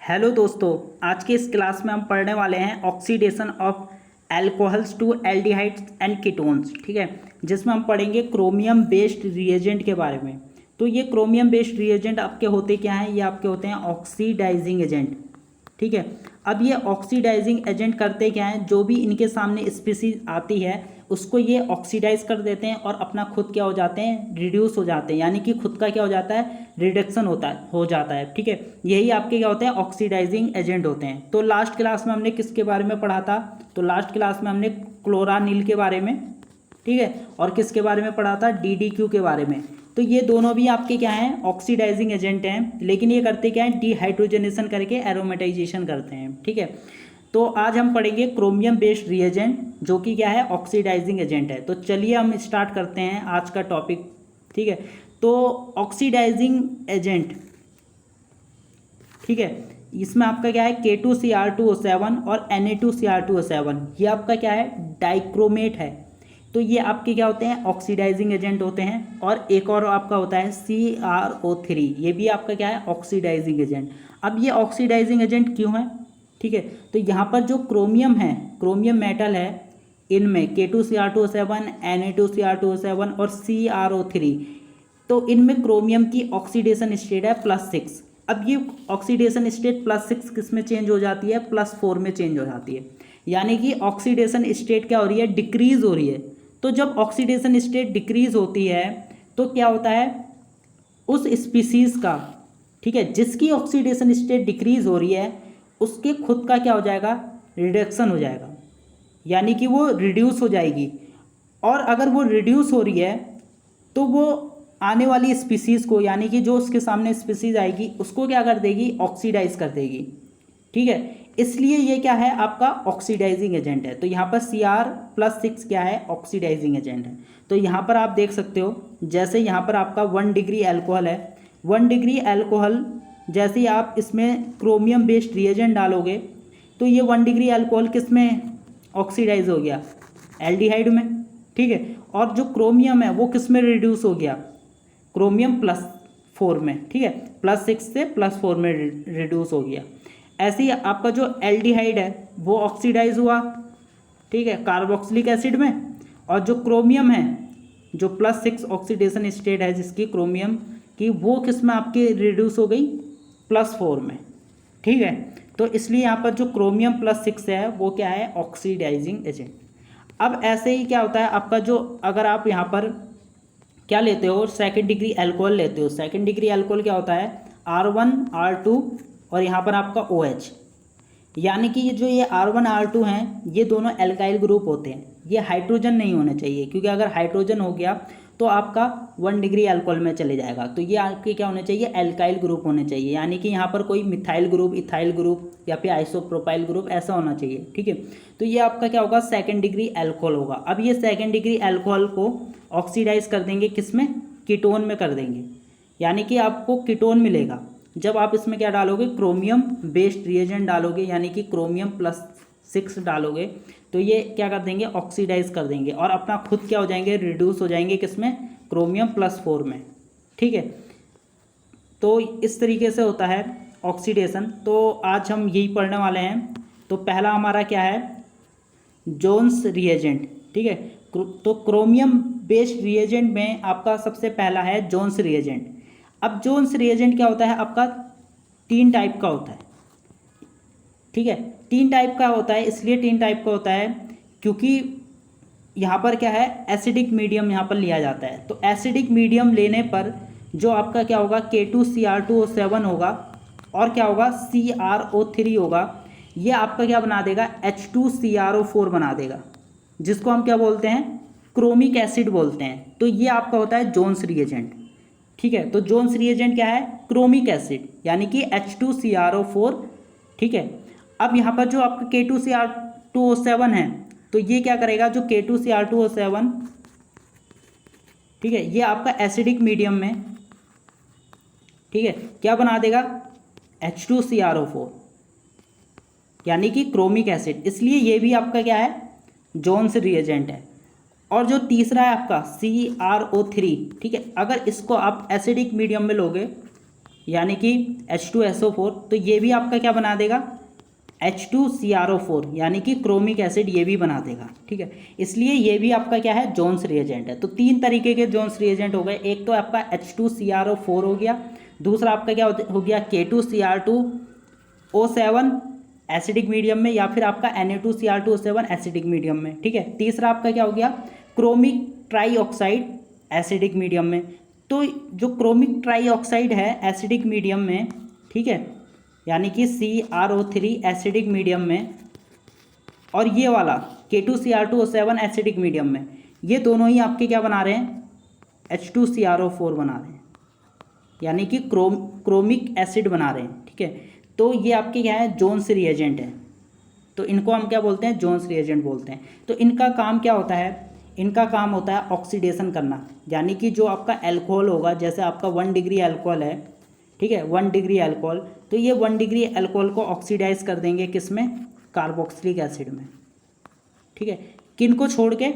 Hello दोस्तों, आज के इस क्लास में हम पढ़ने वाले हैं oxidation of alcohols to aldehydes and ketones. ठीक है, जिसमें हम पढ़ेंगे क्रोमियम बेस्ड रिएजेंट के बारे में। तो ये क्रोमियम बेस्ड रिएजेंट आपके होते क्या हैं? ये आपके होते हैं ऑक्सीडाइजिंग एजेंट। ठीक है, अब ये ऑक्सीडाइजिंग एजेंट करते क्या हैं? जो भी इनके सामने स्पीसीज आती है उसको ये ऑक्सीडाइज कर देते हैं और अपना खुद क्या हो जाते हैं? रिड्यूस हो जाते हैं, यानी कि खुद का क्या हो जाता है? रिडक्शन हो जाता है। ठीक है, यही आपके क्या होते हैं? ऑक्सीडाइजिंग एजेंट होते हैं। तो लास्ट क्लास में हमने किसके बारे में पढ़ा था? तो लास्ट क्लास में हमने क्लोरानिल के बारे में, ठीक है, और किसके बारे में पढ़ा था? DDQ के बारे में। तो ये दोनों भी आपके क्या हैं? ऑक्सीडाइजिंग एजेंट हैं, लेकिन ये करते क्या हैं? डिहाइड्रोजनेशन करके एरोमेटाइजेशन करते हैं। ठीक है, तो आज हम पढ़ेंगे क्रोमियम बेस्ड रिएजेंट, जो कि क्या है? ऑक्सीडाइजिंग एजेंट है। तो चलिए हम स्टार्ट करते हैं आज का टॉपिक। ठीक है, तो ऑक्सीडाइजिंग एजेंट, ठीक है, इसमें आपका क्या है? K2Cr2O7 और Na2Cr2O7, ये आपका क्या है? डाइक्रोमेट है। तो ये आपके क्या होते हैं? ऑक्सीडाइजिंग एजेंट होते हैं। और एक और आपका होता है CrO3, ये भी आपका क्या है? Oxidising agent. अब ये ऑक्सीडाइजिंग एजेंट क्यों है? ठीक है, तो यहाँ पर जो क्रोमियम है, क्रोमियम मेटल है, इनमें K2Cr2O7, Na2Cr2O7 और CrO3, तो इनमें क्रोमियम की ऑक्सीडेशन स्टेट है +6। अब ये ऑक्सीडेशन स्टेट +6 किस में चेंज हो जाती है? +4 में चेंज हो जाती है, यानी कि ऑक्सीडेशन स्टेट क्या हो रही है? डिक्रीज हो रही है। तो जब ऑक्सीडेशन स्टेट डिक्रीज होती है तो क्या होता है? उस स्पीसीज का, ठीक है, जिसकी ऑक्सीडेशन स्टेट डिक्रीज हो रही है, उसके खुद का क्या हो जाएगा? रिडक्शन हो जाएगा, यानी कि वो रिड्यूस हो जाएगी। और अगर वो रिड्यूस हो रही है तो वो आने वाली स्पीसीज़ को, यानी कि जो उसके सामने स्पीसीज़ आएगी उसको क्या कर देगी? ऑक्सीडाइज कर देगी। ठीक है, इसलिए ये क्या है? आपका ऑक्सीडाइजिंग एजेंट है। तो यहाँ पर Cr+6 क्या है? ऑक्सीडाइजिंग एजेंट है। तो यहाँ पर आप देख सकते हो, जैसे यहाँ पर आपका 1 डिग्री एल्कोहल है, 1 डिग्री एल्कोहल, जैसे ही आप इसमें क्रोमियम बेस्ड रिएजेंट डालोगे तो ये 1 डिग्री एल्कोहल किस में ऑक्सीडाइज हो गया? एल्डिहाइड में। ठीक है, और जो क्रोमियम है वो किस में रिड्यूस हो गया? क्रोमियम +4 में। ठीक है, +6 से +4 में रिड्यूस हो गया। ऐसे ही आपका जो एल्डिहाइड है वो ऑक्सीडाइज हुआ, ठीक है, कार्बोक्सिलिक एसिड में। और जो क्रोमियम है, जो +6 ऑक्सीडेशन स्टेट है जिसकी क्रोमियम की, वो किस में आपकी रिड्यूस हो गई? +4 में। ठीक है, तो इसलिए यहाँ पर जो क्रोमियम +6 है वो क्या है? Oxidising agent. अब ऐसे ही क्या होता है आपका, जो अगर आप यहाँ पर क्या लेते हो? सेकेंड डिग्री एल्कोहल लेते हो। सेकेंड डिग्री एल्कोहल क्या होता है? R1 R2 और यहाँ पर आपका OH, यानी कि ये जो ये R1 R2 हैं, ये दोनों एल्काइल ग्रुप होते हैं। ये हाइड्रोजन नहीं होने चाहिए, क्योंकि अगर हाइड्रोजन हो गया तो आपका 1 डिग्री अल्कोहल में चले जाएगा। तो ये आपके क्या होने चाहिए? एल्काइल ग्रुप होने चाहिए, यानी कि यहाँ पर कोई मिथाइल ग्रुप, इथाइल ग्रुप या फिर आइसोप्रोपाइल ग्रुप ऐसा होना चाहिए। ठीक है, तो ये आपका क्या होगा? सेकेंड डिग्री एल्कोहल होगा। अब ये सेकेंड डिग्री एल्कोहल को ऑक्सीडाइज कर देंगे, किस में? कीटोन में कर देंगे, यानी कि आपको कीटोन मिलेगा जब आप इसमें क्या डालोगे? क्रोमियम बेस्ड रिएजेंट डालोगे, यानी कि क्रोमियम +6 डालोगे, तो ये क्या कर देंगे? ऑक्सीडाइज कर देंगे और अपना खुद क्या हो जाएंगे? रिड्यूस हो जाएंगे, किसमें? क्रोमियम +4 में। ठीक है, तो इस तरीके से होता है ऑक्सीडेशन। तो आज हम यही पढ़ने वाले हैं। तो पहला हमारा क्या है? Jones reagent. ठीक है, तो क्रोमियम बेस्ड रिएजेंट में आपका सबसे पहला है जोन्स रिएजेंट। अब जोन्स रिएजेंट क्या होता है? आपका 3 टाइप का होता है। ठीक है, 3 टाइप का होता है, इसलिए 3 टाइप का होता है क्योंकि यहाँ पर क्या है? एसिडिक मीडियम यहाँ पर लिया जाता है। तो एसिडिक मीडियम लेने पर जो आपका क्या होगा? K2Cr2O7 होगा और क्या होगा? CrO3 होगा। ये आपका क्या बना देगा? H2CrO4 बना देगा, जिसको हम क्या बोलते हैं? क्रोमिक एसिड बोलते हैं। तो ये आपका होता है जोन्स रिएजेंट। ठीक है, तो जोन्स रिएजेंट क्या है? क्रोमिक एसिड, यानी कि H2CrO4। ठीक है, अब यहाँ पर जो आपका K2Cr2O7 है, तो ये क्या करेगा? जो K2Cr2O7, ठीक है, ये आपका एसिडिक मीडियम में, ठीक है, क्या बना देगा? H2CrO4, यानी कि क्रोमिक एसिड। इसलिए ये भी आपका क्या है? जोन्स रिएजेंट है। और जो तीसरा है आपका CrO3, ठीक है, अगर इसको आप एसिडिक मीडियम में लोगे यानी कि H2SO4, तो ये भी आपका क्या बना देगा, H2CrO4, यानी कि क्रोमिक एसिड ये भी बना देगा। ठीक है, इसलिए ये भी आपका क्या है, जोन्स रिएजेंट है। तो 3 तरीके के जोन्स रिएजेंट हो गए। एक तो आपका H2CrO4 हो गया, दूसरा आपका क्या हो गया, K2Cr2O7 एसिडिक मीडियम में, या फिर आपका Na2Cr2O7 एसिडिक मीडियम में। ठीक है, तीसरा आपका क्या हो गया, क्रोमिक ट्राईऑक्साइड एसिडिक मीडियम में। तो जो क्रोमिक ट्राईऑक्साइड है एसिडिक मीडियम में, ठीक है, यानी कि CrO3 एसिडिक मीडियम में, और ये वाला K2Cr2O7 एसिडिक मीडियम में, ये दोनों ही आपके क्या बना रहे हैं, H2CrO4 बना रहे हैं, यानी कि क्रोमिक एसिड बना रहे हैं। ठीक है, तो ये आपके क्या है, जोन्स रिएजेंट है। तो इनको हम क्या बोलते हैं, जोन्स रिएजेंट बोलते हैं। तो इनका काम क्या होता है, इनका काम होता है ऑक्सीडेशन करना, यानी कि जो आपका एल्कोहल होगा, जैसे आपका 1 डिग्री एल्कोहल है, ठीक है, 1 डिग्री एल्कोहल, तो ये 1 डिग्री एल्कोहल को ऑक्सीडाइज कर देंगे किस में, कार्बोक्सिलिक एसिड में। ठीक है, किन को छोड़ के,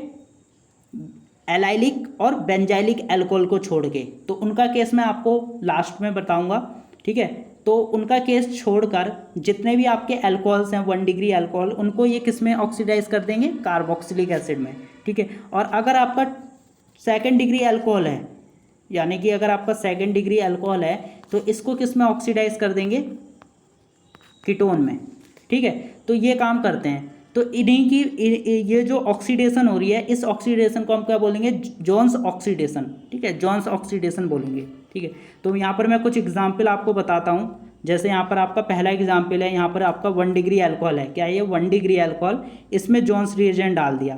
एलाइलिक और बेंजाइलिक एल्कोहल को छोड़ के। तो उनका केस मैं आपको लास्ट में बताऊंगा। ठीक है, तो उनका केस छोड़कर जितने भी आपके एल्कोहल्स हैं 1 डिग्री एल्कोहल, उनको ये किस में ऑक्सीडाइज कर देंगे, कार्बोक्सिलिक एसिड में। ठीक है, और अगर आपका 2nd डिग्री एल्कोहल है, यानी कि अगर आपका 2nd डिग्री एल्कोहल है, तो इसको किस में ऑक्सीडाइज कर देंगे, कीटोन में। ठीक है, तो ये काम करते हैं। तो इन्हीं की ये जो ऑक्सीडेशन हो रही है, इस ऑक्सीडेशन को हम क्या बोलेंगे, जोन्स ऑक्सीडेशन। ठीक है, जोन्स ऑक्सीडेशन बोलेंगे। ठीक है, तो यहाँ पर मैं कुछ एग्जाम्पल आपको बताता हूँ। जैसे यहाँ पर आपका पहला एग्जाम्पल है, यहाँ पर आपका 1 डिग्री एल्कोहल है, क्या ये 1 डिग्री एल्कोहल, इसमें जोन्स रिएजेंट डाल दिया।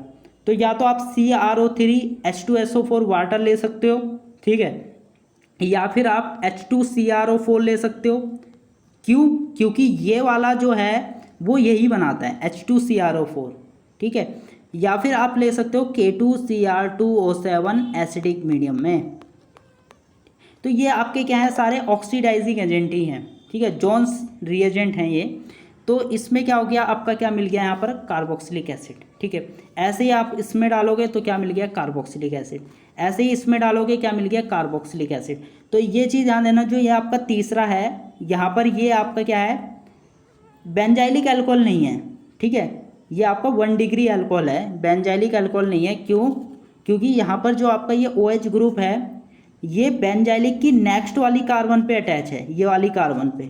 तो या तो आप CrO3 H2SO4 वाटर ले सकते हो, ठीक है, या फिर आप H2CrO4 ले सकते हो। क्यों, क्योंकि ये वाला जो है वो यही बनाता है, H2CrO4। ठीक है, या फिर आप ले सकते हो K2Cr2O7 एसिडिक मीडियम में। तो ये आपके क्या है, सारे ऑक्सीडाइजिंग एजेंट ही हैं। ठीक है, जोन्स रिएजेंट हैं ये। तो इसमें क्या हो गया, आपका क्या मिल गया यहाँ पर, कार्बोक्सिलिक एसिड। ठीक है, ऐसे ही आप इसमें डालोगे तो क्या मिल गया, कार्बोक्सिलिक एसिड। ऐसे ही इसमें डालोगे, क्या मिल गया, कार्बोक्सिलिक एसिड। तो ये चीज़ ध्यान देना, जो ये आपका तीसरा है, यहाँ पर ये आपका क्या है, बेंजाइलिक अल्कोहल नहीं है। ठीक है, ये आपका 1 डिग्री अल्कोहल है, बेंजाइलिक अल्कोहल नहीं है। क्यों, क्योंकि यहाँ पर जो आपका ये OH ग्रुप है, ये बेंजाइलिक की नेक्स्ट वाली कार्बन पे अटैच है, ये वाली कार्बन पे।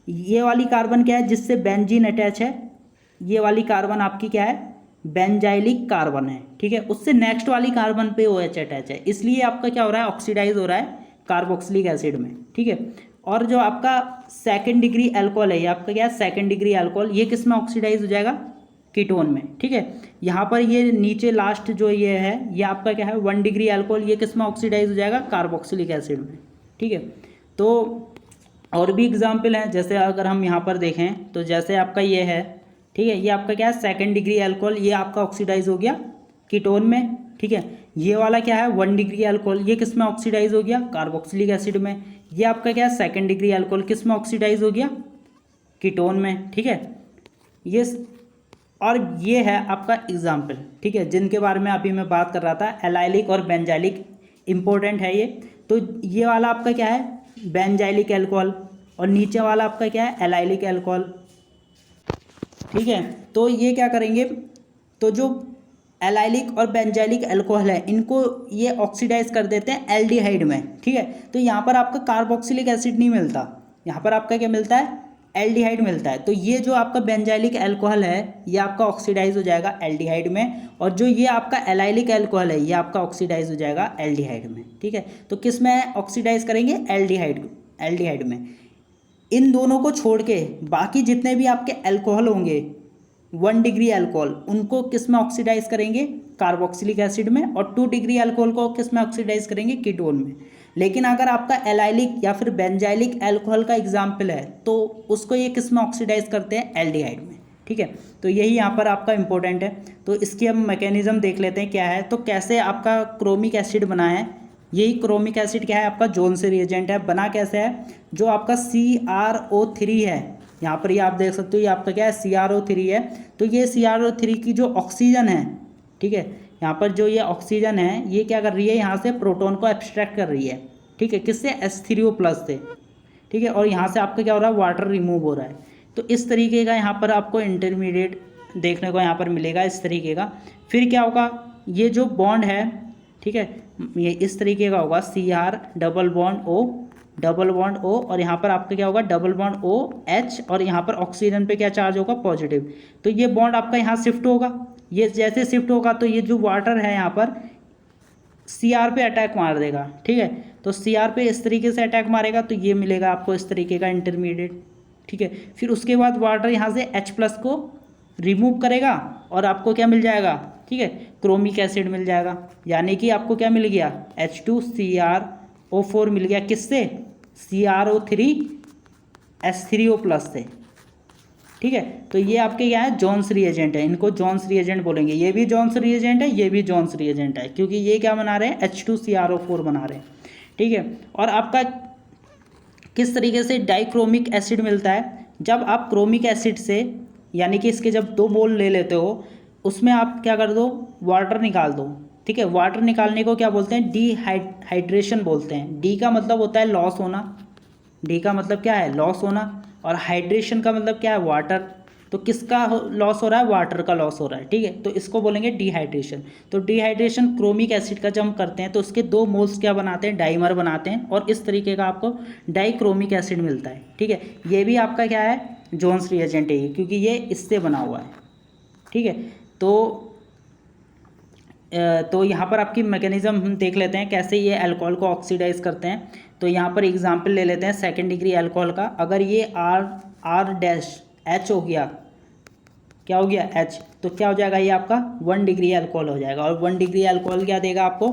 ये वाली कार्बन क्या है, जिससे बेंजीन अटैच है, ये वाली कार्बन आपकी क्या है, बेंजाइलिक कार्बन है। ठीक है, उससे नेक्स्ट वाली कार्बन पे OH अटैच है, इसलिए आपका क्या हो रहा है, ऑक्सीडाइज हो रहा है कार्बोक्सिलिक एसिड में। ठीक है, और जो आपका 2nd डिग्री एल्कोहल है, ये आपका क्या है, 2nd डिग्री एल्कोहल, ये किस में ऑक्सीडाइज हो जाएगा, कीटोन में। ठीक है, यहाँ पर ये नीचे लास्ट जो ये है, ये आपका क्या है, 1 डिग्री एल्कोहल, ये किस में ऑक्सीडाइज हो जाएगा, कार्बोक्सिलिक एसिड में। ठीक है, तो और भी एग्जाम्पल हैं, जैसे अगर हम यहाँ पर देखें तो जैसे आपका ये है, ठीक है, ये आपका क्या है, 2nd डिग्री एल्कोहल, ये आपका ऑक्सीडाइज हो गया कीटोन में। ठीक है, ये वाला क्या है, 1 डिग्री एल्कोहल, ये किस में ऑक्सीडाइज हो गया, कार्बोक्सिलिक एसिड में। ये आपका क्या है, 2nd डिग्री एल्कोहल, किस में ऑक्सीडाइज हो गया, कीटोन में। ठीक है, ये और ये है आपका एग्जाम्पल। ठीक है, जिनके बारे में अभी मैं बात कर रहा था, एलाइलिक और बेंजाइलिक, इंपॉर्टेंट है ये। तो ये वाला आपका क्या है, बेंजाइलिक एल्कोहल, और नीचे वाला आपका क्या है, एलाइलिक एल्कोहल। ठीक है, तो ये क्या करेंगे, तो जो एलाइलिक और बेंजाइलिक एल्कोहल है, इनको ये ऑक्सीडाइज कर देते हैं एल्डिहाइड में। ठीक है, तो यहाँ पर आपका कार्बोक्सिलिक एसिड नहीं मिलता, यहाँ पर आपका क्या मिलता है, एल्डिहाइड मिलता है। तो ये जो आपका बेंजाइलिक एल्कोहल है, ये आपका ऑक्सीडाइज हो जाएगा एल्डिहाइड में, और जो ये आपका एलाइलिक एल्कोहल है, ये आपका ऑक्सीडाइज हो जाएगा एल्डिहाइड में। ठीक है, तो किस में ऑक्सीडाइज करेंगे, एल्डिहाइड में। इन दोनों को छोड़ के बाकी जितने भी आपके अल्कोहल होंगे 1 डिग्री अल्कोहल, उनको किस में ऑक्सीडाइज करेंगे, कार्बोक्सिलिक एसिड में, और 2 डिग्री अल्कोहल को किस में ऑक्सीडाइज करेंगे, कीटोन में। लेकिन अगर आपका एलाइलिक या फिर बेंजाइलिक अल्कोहल का एग्जाम्पल है, तो उसको ये किस में ऑक्सीडाइज करते हैं, एल्डिहाइड में। ठीक है, तो यही यहाँ पर आपका इंपॉर्टेंट है। तो इसकी हम मैकेनिज्म देख लेते हैं क्या है। तो कैसे आपका क्रोमिक एसिड बना है, यही क्रोमिक एसिड क्या है, आपका जोन्स रिएजेंट है। बना कैसे है, जो आपका CrO3 है, यहाँ पर ये आप देख सकते हो, ये आपका क्या है, CrO3 है। तो ये CrO3 की जो ऑक्सीजन है, ठीक है, यहाँ पर जो ये ऑक्सीजन है, ये क्या कर रही है, यहाँ से प्रोटॉन को एब्स्ट्रैक्ट कर रही है। ठीक है, किससे, H3O+ से। ठीक है, और यहाँ से आपका क्या हो रहा है, वाटर रिमूव हो रहा है। तो इस तरीके का यहाँ पर आपको इंटरमीडिएट देखने को यहाँ पर मिलेगा इस तरीके का। फिर क्या होगा, ये जो बॉन्ड है, ठीक है, ये इस तरीके का होगा, CR डबल बॉन्ड O और यहाँ पर आपका क्या होगा, डबल बॉन्ड OH और यहाँ पर ऑक्सीजन पे क्या चार्ज होगा, पॉजिटिव। तो ये बॉन्ड आपका यहाँ शिफ्ट होगा, ये जैसे शिफ्ट होगा तो ये जो वाटर है यहाँ पर CR पे अटैक मार देगा, ठीक है। तो CR पे इस तरीके से अटैक मारेगा तो ये मिलेगा आपको इस तरीके का इंटरमीडिएट, ठीक है। फिर उसके बाद वाटर यहाँ से H+ को रिमूव करेगा और आपको क्या मिल जाएगा, ठीक है, क्रोमिक एसिड मिल जाएगा। यानी कि आपको क्या मिल गया, H2CrO4 मिल गया, किससे, CrO3H3O+ से, ठीक है। तो ये आपके क्या है, जॉन्स रिएजेंट है, इनको जॉन्स रिएजेंट बोलेंगे। ये भी जॉन्स रिएजेंट है, ये भी जॉन्स रिएजेंट है, क्योंकि ये क्या बना रहे हैं, H2CrO4 बना रहे हैं, ठीक है। और आपका किस तरीके से डाइक्रोमिक एसिड मिलता है, जब आप क्रोमिक एसिड से, यानी कि इसके जब 2 मोल ले लेते हो, उसमें आप क्या कर दो, वाटर निकाल दो, ठीक है। वाटर निकालने को क्या बोलते हैं, डिहाइड्रेशन बोलते हैं। डी का मतलब होता है लॉस होना, डी का मतलब क्या है, लॉस होना, और हाइड्रेशन का मतलब क्या है, वाटर। तो किसका लॉस हो रहा है, वाटर का लॉस हो रहा है, ठीक है। तो इसको बोलेंगे डिहाइड्रेशन। तो डिहाइड्रेशन क्रोमिक एसिड का जब हम करते हैं तो उसके 2 मोल्स क्या बनाते हैं, डाइमर बनाते हैं, और इस तरीके का आपको डाइक्रोमिक एसिड मिलता है, ठीक है। ये भी आपका क्या है, जॉन्स रिएजेंट है, क्योंकि ये इससे बना हुआ है, ठीक है। तो यहाँ पर आपकी मैकेनिज्म हम देख लेते हैं कैसे ये अल्कोहल को ऑक्सीडाइज करते हैं। तो यहाँ पर एग्जांपल ले लेते हैं सेकेंड डिग्री अल्कोहल का। अगर ये R-H हो गया, क्या हो गया, H, तो क्या हो जाएगा, ये आपका 1 डिग्री अल्कोहल हो जाएगा। और 1 डिग्री अल्कोहल क्या देगा आपको,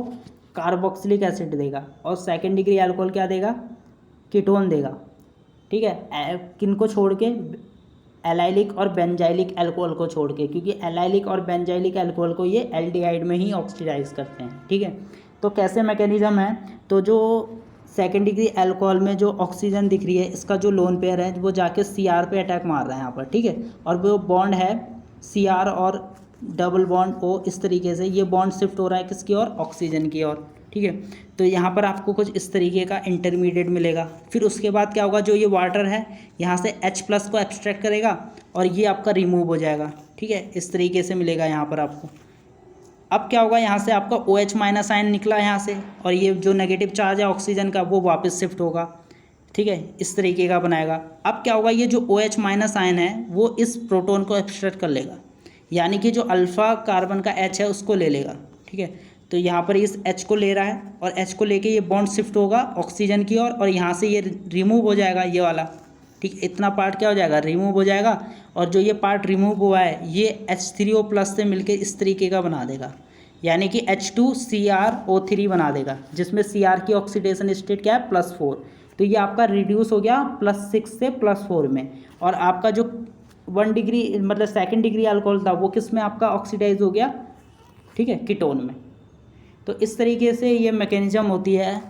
कार्बोक्सिलिक एसिड देगा। और सेकेंड डिग्री अल्कोहल क्या देगा, कीटोन देगा, ठीक है। किनको छोड़ के, एलाइलिक और बेंजाइलिक अल्कोहल को छोड़ के, क्योंकि एलाइलिक और बेंजाइलिक अल्कोहल को ये एल्डिहाइड में ही ऑक्सीडाइज करते हैं, ठीक है। तो कैसे मैकेनिज्म है, तो जो सेकेंड डिग्री अल्कोहल में जो ऑक्सीजन दिख रही है, इसका जो लोन पेयर है वो जाके CR पे अटैक मार रहा है यहाँ पर, ठीक है। और वो बॉन्ड है CR और डबल बॉन्ड O, इस तरीके से ये बॉन्ड शिफ्ट हो रहा है किसकी ओर, ऑक्सीजन की ओर, ठीक है। तो यहाँ पर आपको कुछ इस तरीके का इंटरमीडिएट मिलेगा। फिर उसके बाद क्या होगा, जो ये वाटर है यहाँ से H+ को एब्स्ट्रैक्ट करेगा और ये आपका रिमूव हो जाएगा, ठीक है। इस तरीके से मिलेगा यहाँ पर आपको। अब क्या होगा, यहाँ से आपका OH- आयन निकला यहाँ से, और ये जो नेगेटिव चार्ज है ऑक्सीजन का वो वापस शिफ्ट होगा, ठीक है, इस तरीके का बनाएगा। अब क्या होगा, ये जो OH- आयन है वो इस प्रोटॉन को एब्स्ट्रैक्ट कर लेगा, यानी कि जो अल्फ़ा कार्बन का H है उसको ले लेगा, ठीक है। तो यहाँ पर इस H को ले रहा है और H को लेके ये बॉन्ड शिफ्ट होगा ऑक्सीजन की ओर, और यहाँ से ये रिमूव हो जाएगा ये वाला, ठीक, इतना पार्ट क्या हो जाएगा, रिमूव हो जाएगा। और जो ये पार्ट रिमूव हुआ है ये H3O+ से मिलके इस तरीके का बना देगा, यानी कि H2CrO3 बना देगा, जिसमें Cr की ऑक्सीडेशन स्टेट क्या है, +4। तो ये आपका रिड्यूस हो गया +6 से +4 में। और आपका जो 1 डिग्री मतलब सेकेंड डिग्री अल्कोहल था वो किस में आपका ऑक्सीडाइज हो गया, ठीक है, कीटोन में। तो इस तरीके से ये मैकेनिज्म होती है,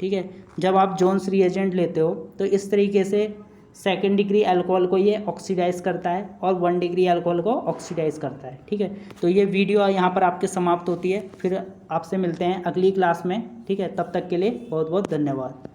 ठीक है। जब आप जॉन्स रिएजेंट लेते हो तो इस तरीके से सेकेंड डिग्री अल्कोहल को ये ऑक्सीडाइज करता है और 1 डिग्री अल्कोहल को ऑक्सीडाइज करता है, ठीक है। तो ये वीडियो यहाँ पर आपके समाप्त होती है, फिर आपसे मिलते हैं अगली क्लास में, ठीक है। तब तक के लिए बहुत बहुत धन्यवाद।